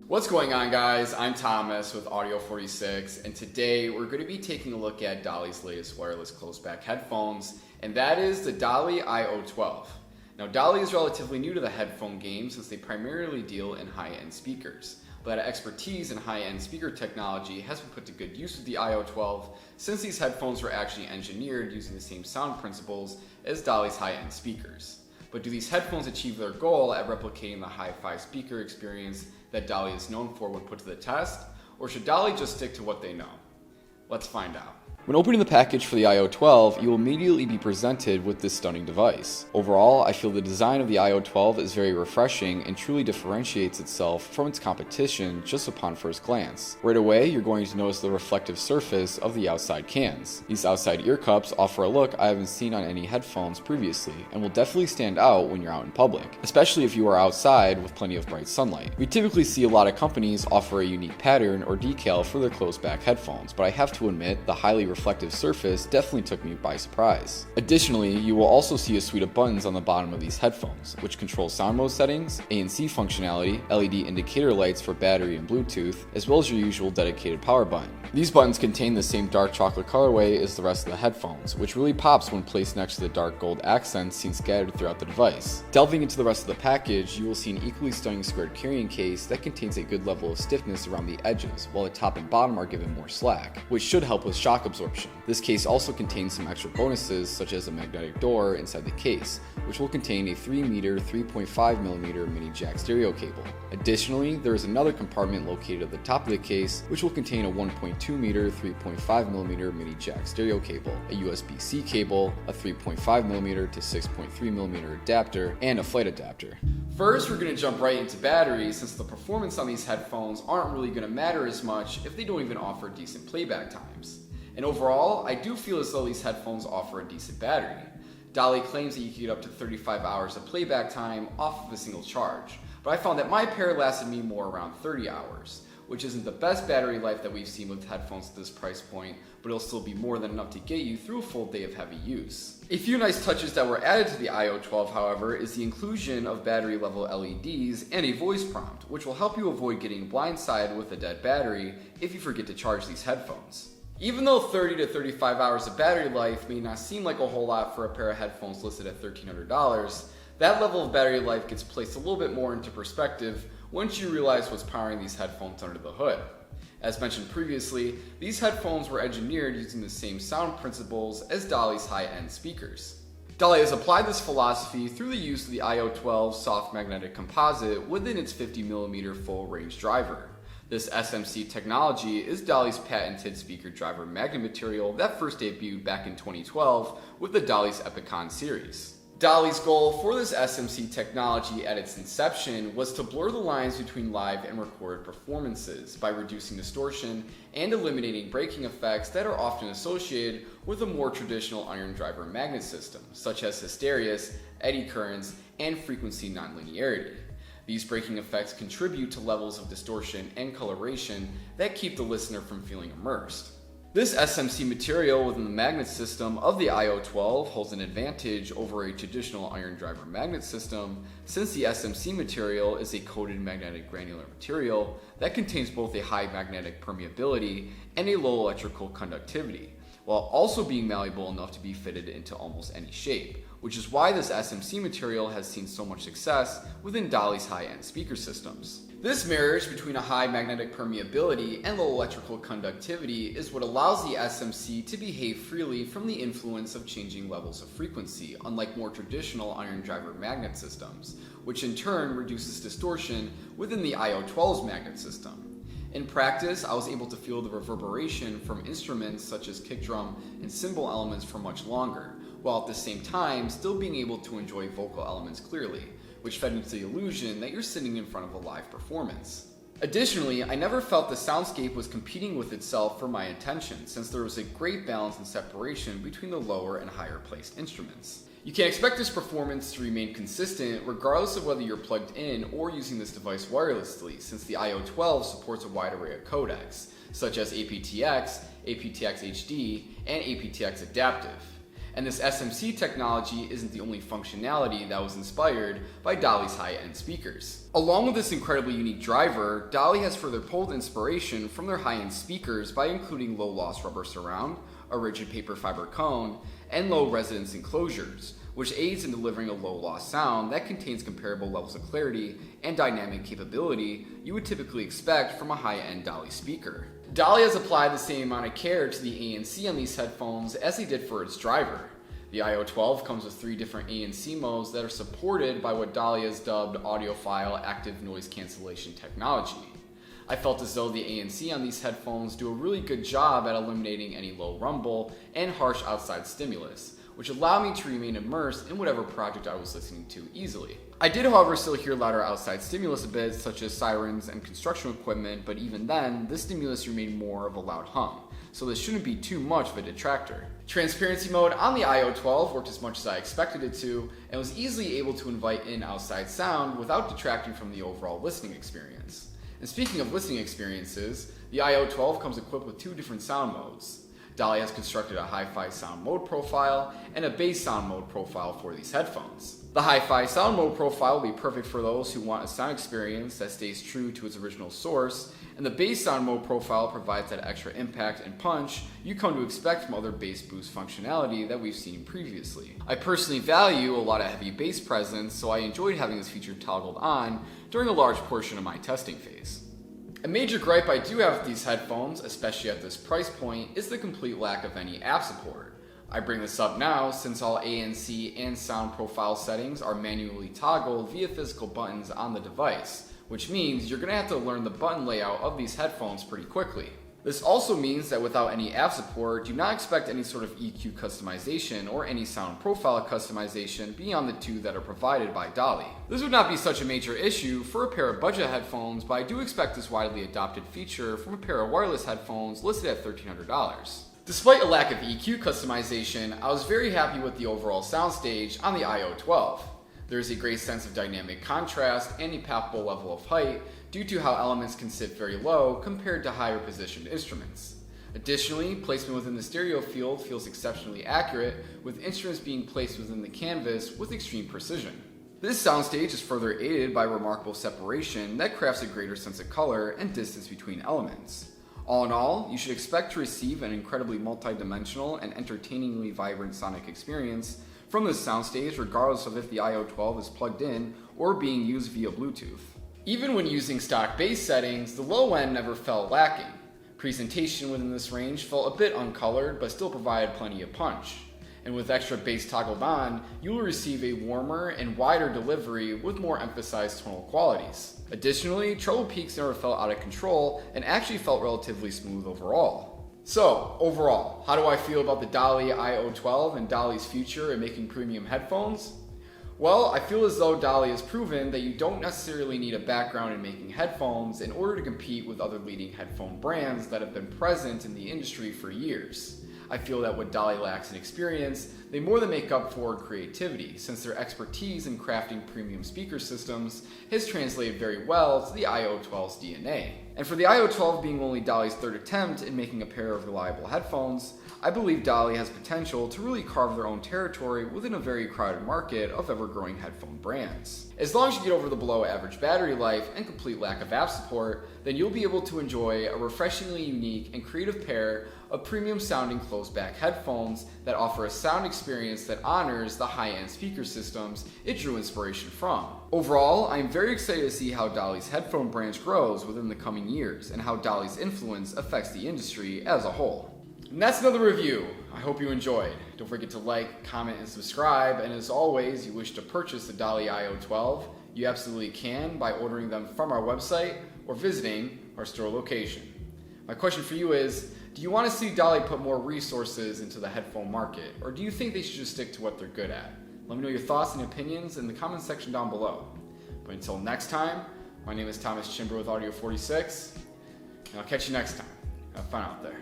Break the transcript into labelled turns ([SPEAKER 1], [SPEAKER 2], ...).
[SPEAKER 1] What's going on, guys? I'm Thomas with Audio46, and today we're going to be taking a look at Dali's latest wireless closed-back headphones, and that is the Dali IO-12. Now, Dali is relatively new to the headphone game since they primarily deal in high-end speakers, but that expertise in high-end speaker technology has been put to good use with the IO-12 since these headphones were actually engineered using the same sound principles as Dali's high-end speakers. But do these headphones achieve their goal at replicating the hi-fi speaker experience that Dali is known for when put to the test, or should Dali just stick to what they know? Let's find out. When opening the package for the IO-12, you will immediately be presented with this stunning device. Overall, I feel the design of the IO-12 is very refreshing and truly differentiates itself from its competition just upon first glance. Right away, you're going to notice the reflective surface of the outside cans. These outside ear cups offer a look I haven't seen on any headphones previously and will definitely stand out when you're out in public, especially if you are outside with plenty of bright sunlight. We typically see a lot of companies offer a unique pattern or decal for their closed-back headphones, but I have to admit the highly reflective surface definitely took me by surprise. Additionally, you will also see a suite of buttons on the bottom of these headphones, which control sound mode settings, ANC functionality, LED indicator lights for battery and Bluetooth, as well as your usual dedicated power button. These buttons contain the same dark chocolate colorway as the rest of the headphones, which really pops when placed next to the dark gold accents seen scattered throughout the device. Delving into the rest of the package, you will see an equally stunning squared carrying case that contains a good level of stiffness around the edges, while the top and bottom are given more slack, which should help with shock absorption. This case also contains some extra bonuses, such as a magnetic door inside the case, which will contain a 3-meter 3.5mm mini jack stereo cable. Additionally, there is another compartment located at the top of the case, which will contain a 1.2-meter 3.5mm mini jack stereo cable, a USB-C cable, a 3.5mm to 6.3mm adapter, and a flight adapter. First, we're going to jump right into batteries, since the performance on these headphones aren't really going to matter as much if they don't even offer decent playback times. And overall, I do feel as though these headphones offer a decent battery. Dali claims that you can get up to 35 hours of playback time off of a single charge, but I found that my pair lasted me more around 30 hours, which isn't the best battery life that we've seen with headphones at this price point, but it'll still be more than enough to get you through a full day of heavy use. A few nice touches that were added to the IO-12, however, is the inclusion of battery level LEDs and a voice prompt, which will help you avoid getting blindsided with a dead battery if you forget to charge these headphones. Even though 30 to 35 hours of battery life may not seem like a whole lot for a pair of headphones listed at $1,300, that level of battery life gets placed a little bit more into perspective once you realize what's powering these headphones under the hood. As mentioned previously, these headphones were engineered using the same sound principles as Dali's high-end speakers. Dali has applied this philosophy through the use of the IO-12 soft magnetic composite within its 50mm full-range driver. This SMC technology is Dali's patented speaker driver magnet material that first debuted back in 2012 with the Dali's Epicon series. Dali's goal for this SMC technology at its inception was to blur the lines between live and recorded performances by reducing distortion and eliminating breaking effects that are often associated with a more traditional iron driver magnet system, such as hysteresis, eddy currents, and frequency nonlinearity. These breaking effects contribute to levels of distortion and coloration that keep the listener from feeling immersed. This SMC material within the magnet system of the IO-12 holds an advantage over a traditional iron driver magnet system, since the SMC material is a coated magnetic granular material that contains both a high magnetic permeability and a low electrical conductivity, while also being malleable enough to be fitted into almost any shape, which is why this SMC material has seen so much success within Dali's high-end speaker systems. This marriage between a high magnetic permeability and low electrical conductivity is what allows the SMC to behave freely from the influence of changing levels of frequency, unlike more traditional iron driver magnet systems, which in turn reduces distortion within the IO-12's magnet system. In practice, I was able to feel the reverberation from instruments such as kick drum and cymbal elements for much longer, while at the same time still being able to enjoy vocal elements clearly, which fed into the illusion that you're sitting in front of a live performance. Additionally, I never felt the soundscape was competing with itself for my attention, since there was a great balance and separation between the lower and higher placed instruments. You can expect this performance to remain consistent regardless of whether you're plugged in or using this device wirelessly, since the IO-12 supports a wide array of codecs, such as aptX, aptX HD, and aptX Adaptive. And this SMC technology isn't the only functionality that was inspired by Dali's high-end speakers. Along with this incredibly unique driver, Dali has further pulled inspiration from their high-end speakers by including low-loss rubber surround, a rigid paper fiber cone, and low resonance enclosures, which aids in delivering a low-loss sound that contains comparable levels of clarity and dynamic capability you would typically expect from a high-end Dali speaker. Dali has applied the same amount of care to the ANC on these headphones as they did for its driver. The IO-12 comes with 3 different ANC modes that are supported by what Dali has dubbed Audiophile active noise cancellation technology. I felt as though the ANC on these headphones do a really good job at eliminating any low rumble and harsh outside stimulus, which allowed me to remain immersed in whatever project I was listening to easily. I did, however, still hear louder outside stimulus a bit, such as sirens and construction equipment, but even then, this stimulus remained more of a loud hum, so this shouldn't be too much of a detractor. Transparency mode on the IO-12 worked as much as I expected it to, and was easily able to invite in outside sound without detracting from the overall listening experience. And speaking of listening experiences, the IO-12 comes equipped with 2 different sound modes. Dali has constructed a hi-fi sound mode profile and a bass sound mode profile for these headphones. The hi-fi sound mode profile will be perfect for those who want a sound experience that stays true to its original source, and the bass sound mode profile provides that extra impact and punch you come to expect from other bass boost functionality that we've seen previously. I personally value a lot of heavy bass presence, so I enjoyed having this feature toggled on during a large portion of my testing phase. A major gripe I do have with these headphones, especially at this price point, is the complete lack of any app support. I bring this up now since all ANC and sound profile settings are manually toggled via physical buttons on the device, which means you're going to have to learn the button layout of these headphones pretty quickly. This also means that without any app support, do not expect any sort of EQ customization or any sound profile customization beyond the 2 that are provided by Dali. This would not be such a major issue for a pair of budget headphones, but I do expect this widely adopted feature from a pair of wireless headphones listed at $1,300. Despite a lack of EQ customization, I was very happy with the overall soundstage on the IO-12. There is a great sense of dynamic contrast and a palpable level of height due to how elements can sit very low compared to higher positioned instruments. Additionally, placement within the stereo field feels exceptionally accurate, with instruments being placed within the canvas with extreme precision. This soundstage is further aided by remarkable separation that crafts a greater sense of color and distance between elements. All in all, you should expect to receive an incredibly multi-dimensional and entertainingly vibrant sonic experience from this soundstage, regardless of if the IO-12 is plugged in or being used via Bluetooth. Even when using stock bass settings, the low end never felt lacking. Presentation within this range felt a bit uncolored, but still provided plenty of punch. And with extra bass toggled on, you will receive a warmer and wider delivery with more emphasized tonal qualities. Additionally, treble peaks never felt out of control and actually felt relatively smooth overall. So, overall, how do I feel about the Dali IO-12 and Dali's future in making premium headphones? Well, I feel as though Dali has proven that you don't necessarily need a background in making headphones in order to compete with other leading headphone brands that have been present in the industry for years. I feel that what Dali lacks in experience, they more than make up for in creativity, since their expertise in crafting premium speaker systems has translated very well to the IO-12's DNA. And for the IO-12 being only Dali's 3rd attempt in making a pair of reliable headphones, I believe Dali has potential to really carve their own territory within a very crowded market of ever-growing headphone brands. As long as you get over the below-average battery life and complete lack of app support, then you'll be able to enjoy a refreshingly unique and creative pair of premium-sounding closed-back headphones that offer a sound experience that honors the high-end speaker systems it drew inspiration from. Overall, I am very excited to see how Dali's headphone branch grows within the coming years and how Dali's influence affects the industry as a whole. And that's another review. I hope you enjoyed. Don't forget to like, comment, and subscribe. And as always, you wish to purchase the Dali IO-12, you absolutely can by ordering them from our website or visiting our store location. My question for you is, do you want to see Dali put more resources into the headphone market, or do you think they should just stick to what they're good at? Let me know your thoughts and opinions in the comments section down below. But until next time, my name is Thomas Chimber with Audio 46, and I'll catch you next time. Have fun out there.